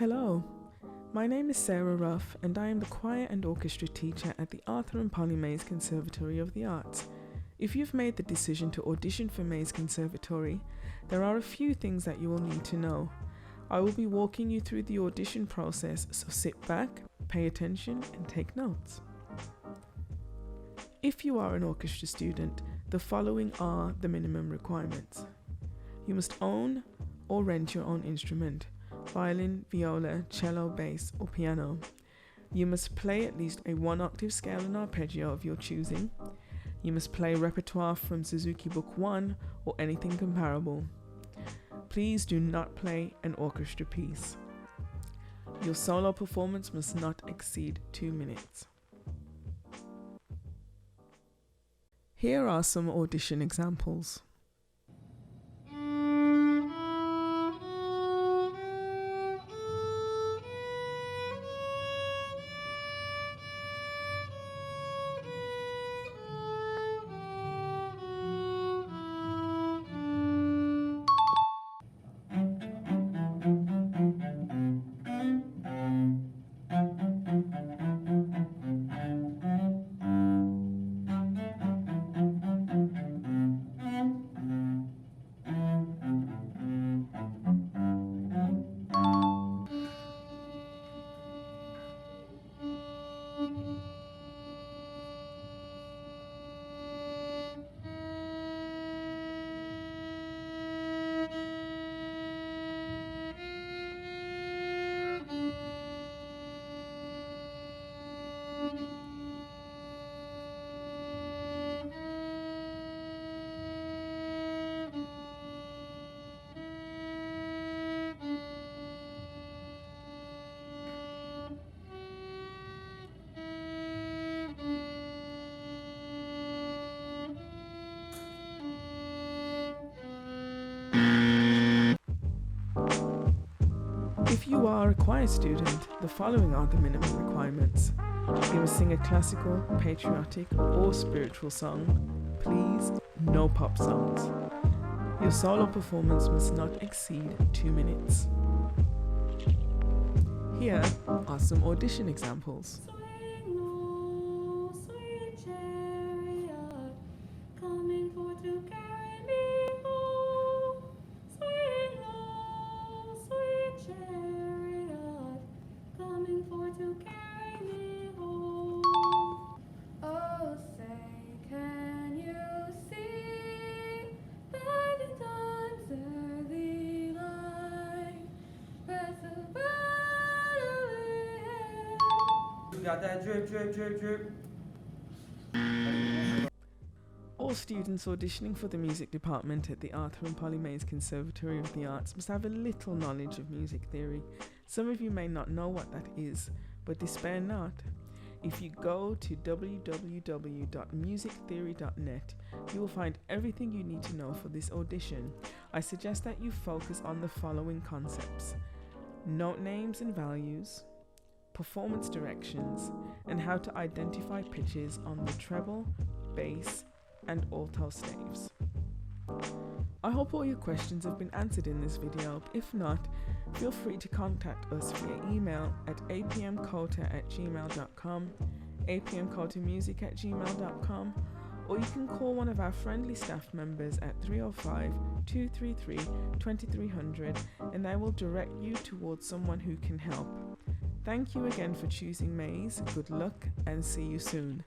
Hello, my name is Sarah Ruff and I am the choir and orchestra teacher at the Arthur Polly Mays Conservatory of the Arts. If you've made the decision to audition for Mays Conservatory, there are a few things that you will need to know. I will be walking you through the audition process, so sit back, pay attention and take notes. If you are an orchestra student, the following are the minimum requirements. You must own or rent your own instrument: violin, viola, cello, bass or piano. You must play at least a 1-octave scale and arpeggio of your choosing. You must play repertoire from Suzuki Book 1 or anything comparable. Please do not play an orchestra piece. Your solo performance must not exceed 2 minutes. Here are some audition examples. If you are a choir student, the following are the minimum requirements. You must sing a classical, patriotic or spiritual song. Please, no pop songs. Your solo performance must not exceed 2 minutes. Here are some audition examples. Got that drip, drip, drip, drip. All students auditioning for the music department at the Arthur Polly Mays Conservatory of the Arts must have a little knowledge of music theory. Some of you may not know what that is, but despair not. If you go to www.musictheory.net, you will find everything you need to know for this audition. I suggest that you focus on the following concepts: note names and values, performance directions, and how to identify pitches on the treble, bass, and alto staves. I hope all your questions have been answered in this video. If not, feel free to contact us via email at apmcota@gmail.com, apmcotamusic@gmail.com, or you can call one of our friendly staff members at 305-233-2300 and they will direct you towards someone who can help. Thank you again for choosing Mays. Good luck and see you soon.